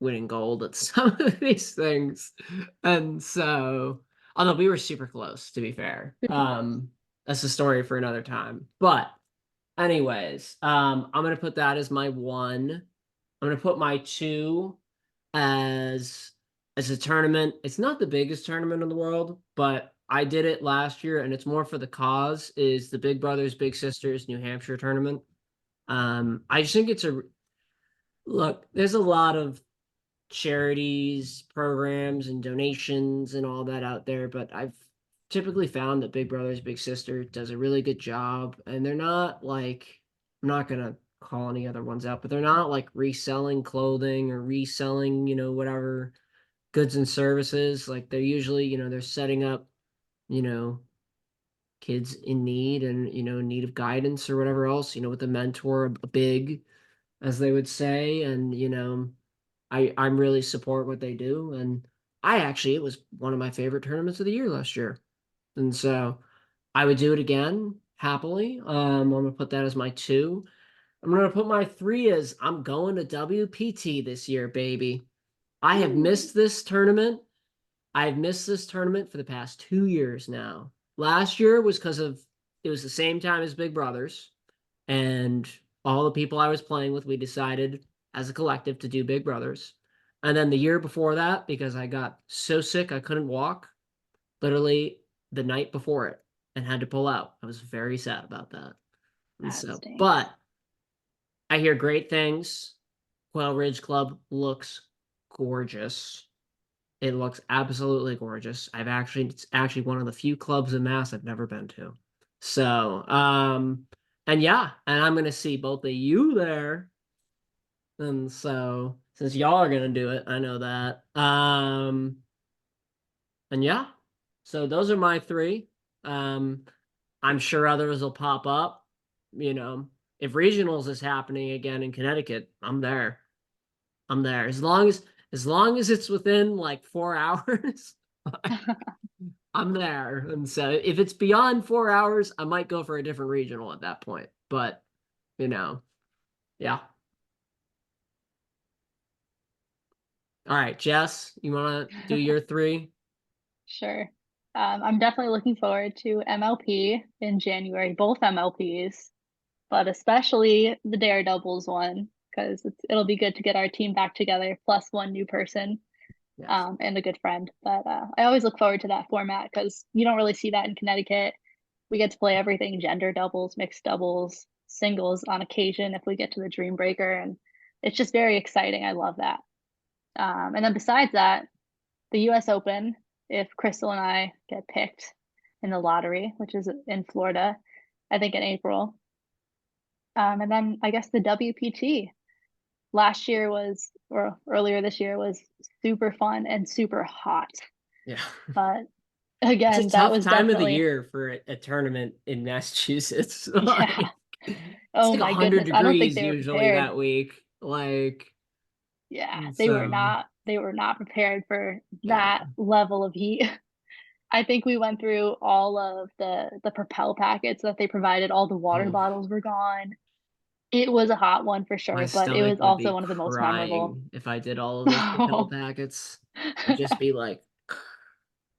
winning gold at some of these things. And so, although we were super close, to be fair. That's a story for another time. But anyways, I'm gonna put that as my one. I'm gonna put my two as a tournament. It's not the biggest tournament in the world, but I did it last year, and it's more for the cause. Is the Big Brothers Big Sisters New Hampshire tournament? I just think it's a look. There's a lot of charities, programs, and donations and all that out there, but I've typically found that Big Brothers Big Sister does a really good job, and they're not like, I'm not gonna call any other ones out, but they're not like reselling clothing or reselling, whatever goods and services. Like, they're usually, they're setting up, you know, kids in need and, in need of guidance or whatever else, with a mentor, a big, as they would say. And, I'm really support what they do. And it was one of my favorite tournaments of the year last year. And so I would do it again happily. I'm gonna put that as my two. I'm gonna put my three as, I'm going to WPT this year, baby. I have missed this tournament. I've missed this tournament for the past 2 years now. Last year was because it was the same time as Big Brothers, and all the people I was playing with, we decided as a collective to do Big Brothers. And then the year before that, because I got so sick I couldn't walk, literally the night before it, and had to pull out. I was very sad about that. And That so, stinks. but I hear great things. Quail Ridge Club looks gorgeous. It looks absolutely gorgeous. It's actually one of the few clubs in Mass I've never been to. So, and yeah, and I'm gonna see both of you there. And so, since y'all are gonna do it, I know that. And yeah, so those are my three. I'm sure others will pop up, you know, if regionals is happening again in Connecticut, I'm there. I'm there. As long as it's within like 4 hours, I'm there. And so if it's beyond 4 hours, I might go for a different regional at that point. But yeah. All right, Jess, you want to do your three? Sure. I'm definitely looking forward to MLP in January, both MLPs, but especially the Dare Doubles one, because it'll be good to get our team back together, plus one new person, Yes. and a good friend. But I always look forward to that format because you don't really see that in Connecticut. We get to play everything: gender doubles, mixed doubles, singles on occasion if we get to the Dream Breaker, and it's just very exciting. I love that. And then besides that, the US Open, if Crystal and I get picked in the lottery, which is in Florida, I think in April. And then I guess the WPT last year was, or earlier this year was super fun and super hot. Yeah. But It's a again, that tough was time of the definitely, year for a tournament in Massachusetts. yeah. Like, it's Oh like my 100 goodness. I don't think degrees they were usually prepared. that week. Like, Yeah, so they were not prepared for yeah. that level of heat. I think we went through all of the Propel packets that they provided. All the water Oh, bottles were gone. It was a hot one for my sure, but it stomach was would also be one of the most memorable. crying if I did all of those Propel packets. I'd just be like,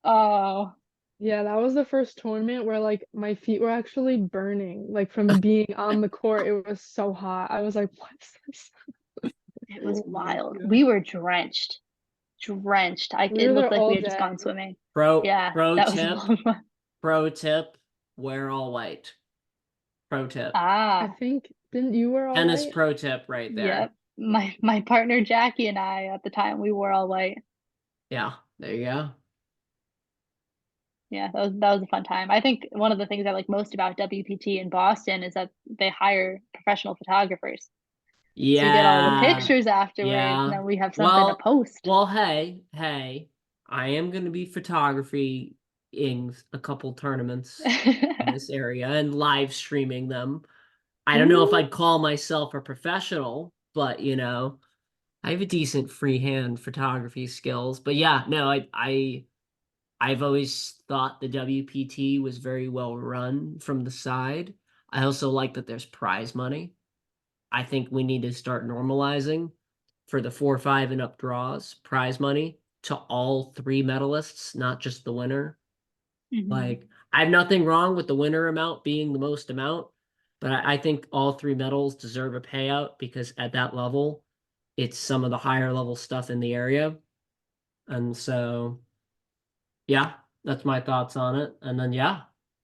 Oh, Yeah, that was the first tournament where like my feet were actually burning, like from being on the court. It was so hot. I was like, what is this? it was oh my wild. God. We were drenched, drenched. We It were looked there like we all had just gone day. swimming. Pro Yeah, pro that was a tip, long one. pro tip, wear all white. Pro tip. I Ah, think, didn't you wear all Tennis white? pro tip right there. yep. My partner Jackie and I at the time we wore all white. Yeah, there you go. Yeah, that was a fun time. I think one of the things I like most about WPT in Boston is that they hire professional photographers. So you get all the Yeah. pictures afterwards, and Yeah. then we have something to Well, post. well, hey, I am going to be photography in a couple tournaments in this area and live streaming them. I don't know if Ooh. I'd call myself a professional, but I have a decent freehand photography skills. But yeah, no, I've always thought the WPT was very well run from the side. I also like that there's prize money. I think we need to start normalizing for the 4, 5, and up draws prize money to all three medalists, not just the winner. Mhm. Like, I have nothing wrong with the winner amount being the most amount, but I think all three medals deserve a payout because at that level, it's some of the higher level stuff in the area. And so, yeah, that's my thoughts on it. And then, yeah,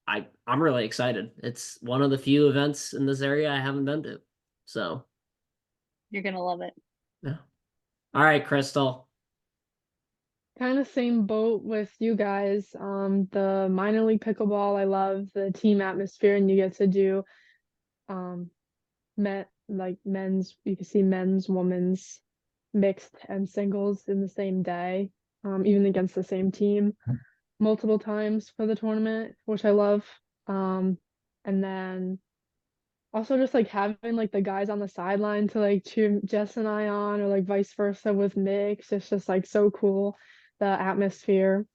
I'm really excited. It's one of the few events in this area I haven't been to. So, You're gonna love it. yeah. All right, Crystal. Kind of same boat with you guys. The minor league pickleball, I love the team atmosphere, and you get to do um men's, you can see men's, women's, mixed, and singles in the same day, even against the same team multiple times for the tournament, which I love. And then also just like having like the guys on the sideline to like cheer Jess and I on, or like vice versa with mix. It's just like so cool, the atmosphere.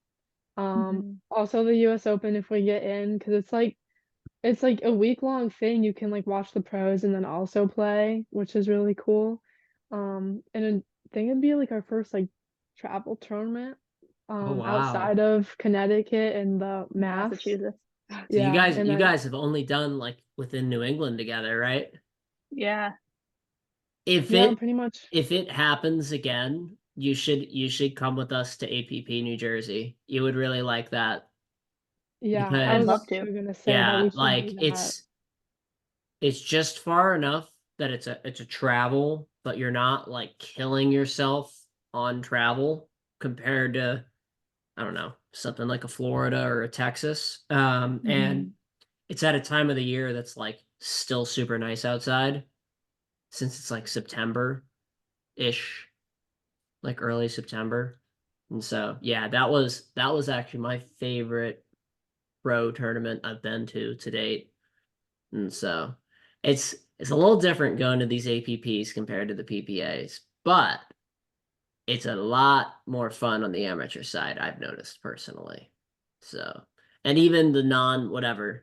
Mhm. Also the US Open if we get in, because it's like a week-long thing. You can like watch the pros and then also play, which is really cool. And I think it'd be like our first like travel tournament Oh, wow. outside of Connecticut and the Mass. Massachusetts. So you Yeah, guys and you then guys have only done like within New England together, right? Yeah. If yeah, it pretty much. if it happens again, you should come with us to APP New Jersey. You would really like that Yeah, I I'd was love because to. actually gonna say that yeah, we should like do that. it's just far enough that it's a travel, but you're not like killing yourself on travel compared to I don't know, something like a Florida or a Texas. And Mhm. it's at a time of the year that's like still super nice outside since it's like September-ish, like early September. And so, yeah, that was actually my favorite pro tournament I've been to date. And so, it's it's a little different going to these APPs compared to the PPAs, but it's a lot more fun on the amateur side, I've noticed personally. So, and even the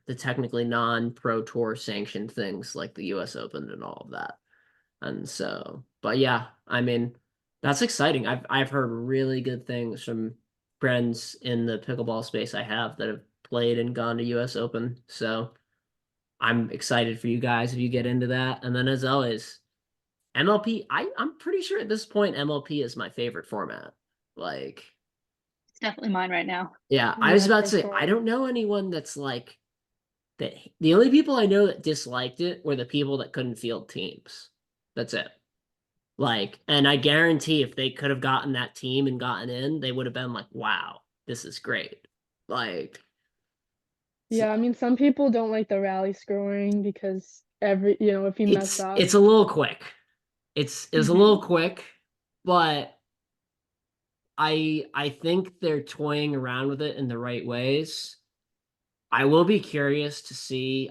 the technically non-pro tour sanctioned things like the US Open and all of that. And so, but yeah, I mean, that's exciting. I've heard really good things from friends in the pickleball space I have that have played and gone to US Open. So I'm excited for you guys if you get into that. And then as always, MLP, I'm pretty sure at this point MLP is my favorite format. Like, It's definitely mine right now. yeah, I was Yeah, about to for say I sure. don't know anyone that's like that. The only people I know that disliked it were the people that couldn't field teams. That's it. Like, and I guarantee if they could have gotten that team and gotten in, they would have been like, wow, this is great. Like, Yeah, I mean, some people don't like the rally scoring because if you mess up. it's a little quick. It's a little quick, but I think they're toying around with it in the right ways. I will be curious to see.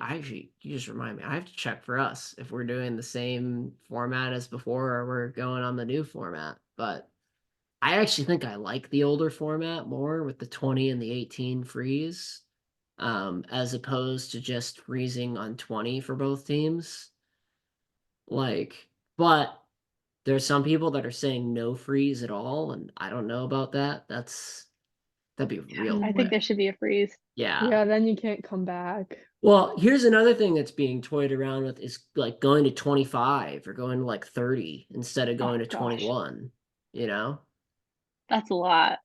You just remind me. I have to check for us if we're doing the same format as before or we're going on the new format. But I actually think I like the older format more with the 20 and the 18 freeze, as opposed to just freezing on 20 for both teams. Like, but there's some people that are saying no freeze at all, and I don't know about that. That'd be Yeah, real I think there quick. should be a freeze. Yeah. Yeah, then you can't come back. Well, here's another thing that's being toyed around with is like going to 25 or going to like 30 instead of Oh going to gosh, 21, you know? that's a lot.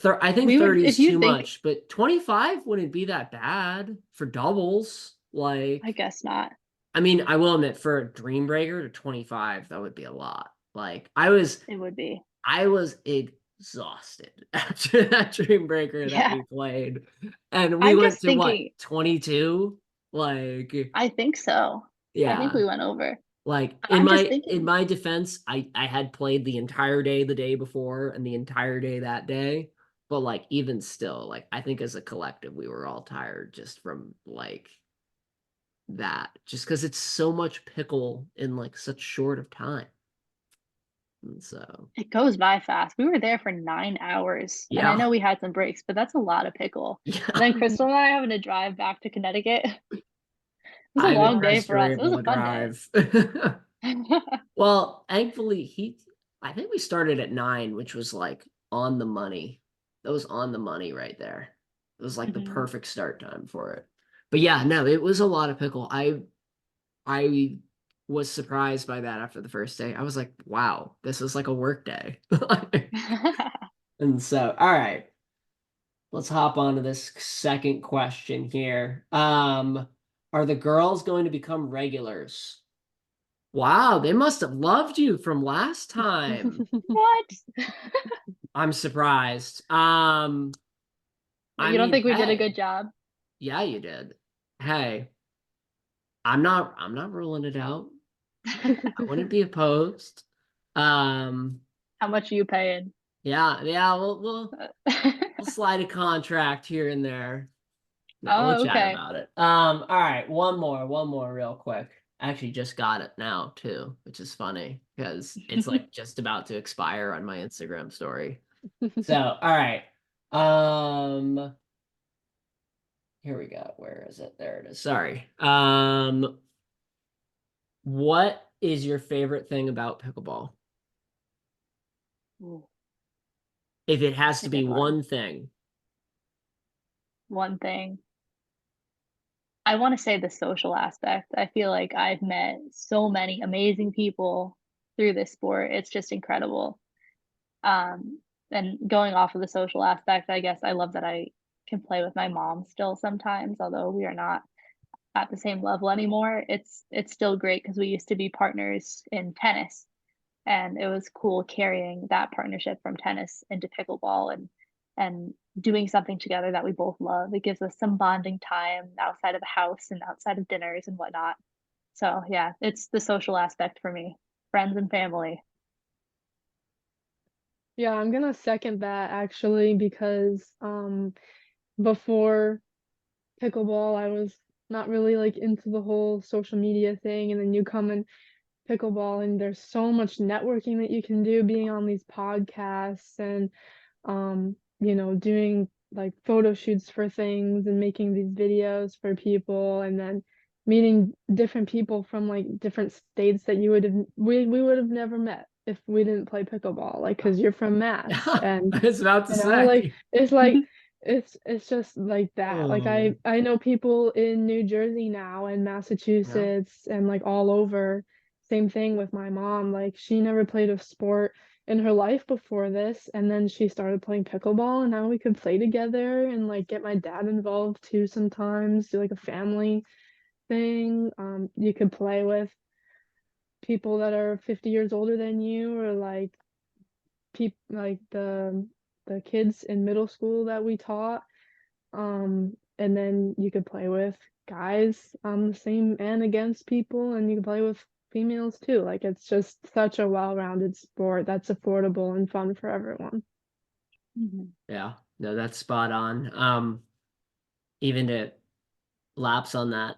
I think We would, 30 if is you too think, much, but 25 wouldn't be that bad for doubles. I Like, guess not. I mean, I will admit for a Dream Breaker to 25, that would be a lot. Like, I was exhausted after that Dream Breaker that Yeah, we played. And we I'm went just to what, thinking, 22? Like, I think so. I think yeah. we went over. Like I'm just in thinking, my defense, I had played the entire day the day before and the entire day that day. But like even still, like I think as a collective we were all tired just from like that. Just because it's so much pickle in like such short of time. And so it goes by fast. We were there for 9 hours, and I yeah. know we had some breaks, but that's a lot of pickle. And Yeah. then Crystal and I having to drive back to Connecticut. It was a I'm long day impressed for you're us. It was able a to fun day. drive. Well, thankfully I think we started at 9, which was like on the money. That was on the money right there. It was like the Mhm. perfect start time for it. But yeah, no, it was a lot of pickle. I was surprised by that after the first day. I was like, wow, this is like a work day. And so, all right, let's hop on to this second question here. Are the girls going to become regulars? Wow, they must have loved you from last time. What? I'm surprised. I You don't mean, think we did a good hey, job? yeah, you did. Hey, I'm not ruling it out. I wouldn't be opposed. Um, How much are you paying? yeah, we'll slide a contract here and there. No, we'll Oh, chat okay. about it. All right, one more real quick. I actually just got it now too, which is funny because it's like just about to expire on my Instagram story. So, all right. Um, here we go. Where is it? There it is. Sorry. What is your favorite thing about pickleball? Ooh, If it has that's to a be good one. one thing. One thing. I want to say the social aspect. I feel like I've met so many amazing people through this sport. It's just incredible. Um, and going off of the social aspect, I guess I love that I can play with my mom still sometimes, although we are not at the same level anymore. It's still great because we used to be partners in tennis, and it was cool carrying that partnership from tennis into pickleball and doing something together that we both love. It gives us some bonding time outside of the house and outside of dinners and whatnot. So yeah, it's the social aspect for me, friends and family. Yeah, I'm gonna second that actually because before pickleball I was not really like into the whole social media thing, and then you come in pickleball and there's so much networking that you can do being on these podcasts and doing like photo shoots for things and making these videos for people and then meeting different people from like different states that we would have never met if we didn't play pickleball, like because you're from Mass and I was about to like say. it's like it's just like that. Like Oh, I know people in New Jersey now and yeah. Massachusetts and like all over. Same thing with my mom. Like she never played a sport in her life before this, and then she started playing pickleball, and now we could play together and like get my dad involved too sometimes, do like a family thing. You could play with people that are 50 years older than you or like like the kids in middle school that we taught. And then you could play with guys on the same and against people, and you can play with females too. Like it's just such a well-rounded sport that's affordable and fun for everyone. Mhm. Yeah, no, that's spot on. Even to lapse on that,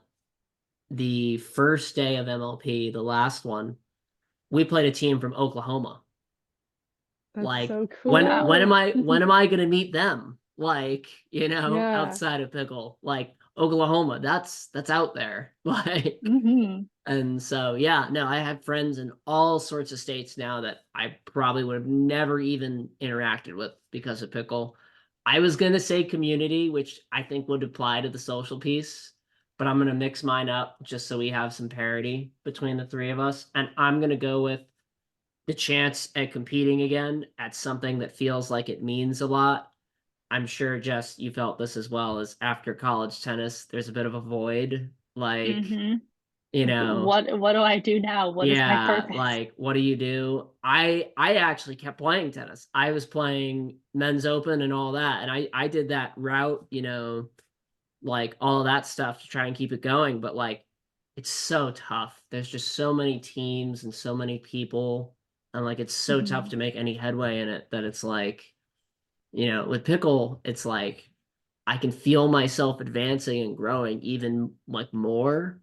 the first day of MLP, the last one, we played a team from Oklahoma. That's Like so Wow. cool. when am I gonna meet them? Like, Yeah. outside of pickle, like Oklahoma, that's out there. Like, Hmm. and so yeah, no, I have friends in all sorts of states now that I probably would have never even interacted with because of pickle. I was gonna say community, which I think would apply to the social piece, but I'm gonna mix mine up just so we have some parity between the three of us. And I'm gonna go with the chance at competing again at something that feels like it means a lot. I'm sure, Jess, you felt this as well as after college tennis, there's a bit of a void. Like, Hmm. you Like know, what do I do now? What is my yeah, purpose? like what do you do? I actually kept playing tennis. I was playing men's open and all that. And I did that route, like all of that stuff to try and keep it going. But like it's so tough. There's just so many teams and so many people. And like it's so tough Hmm. to make any headway in it that it's like, with pickle, it's like I can feel myself advancing and growing even like more.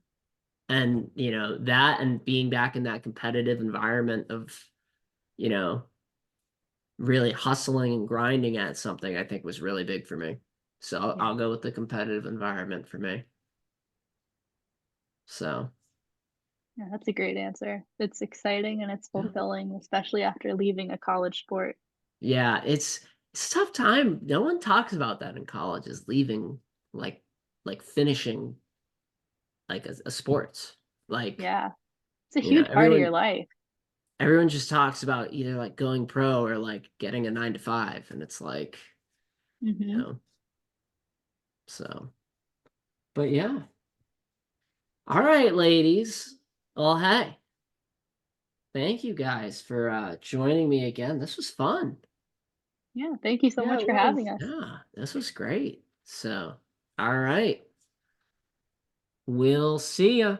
And that and being back in that competitive environment of, you know, really hustling and grinding at something, I think was really big for me. So I'll Yeah. go with the competitive environment for me. So Yeah, that's a great answer. It's exciting and it's yeah. fulfilling, especially after leaving a college sport. Yeah, it's a tough time. No one talks about that in college is leaving like finishing like a sports. Like, Yeah. It's a huge part of your life. everyone just talks about either like going pro or like getting a 9 to 5. And it's like, you Hmm. know, so but yeah. All right, ladies. Well, hey, thank you guys for joining me again. This was fun. Yeah. Thank you so Yeah, much it for was. having us. Yeah, this was great. So, all right. We'll see ya.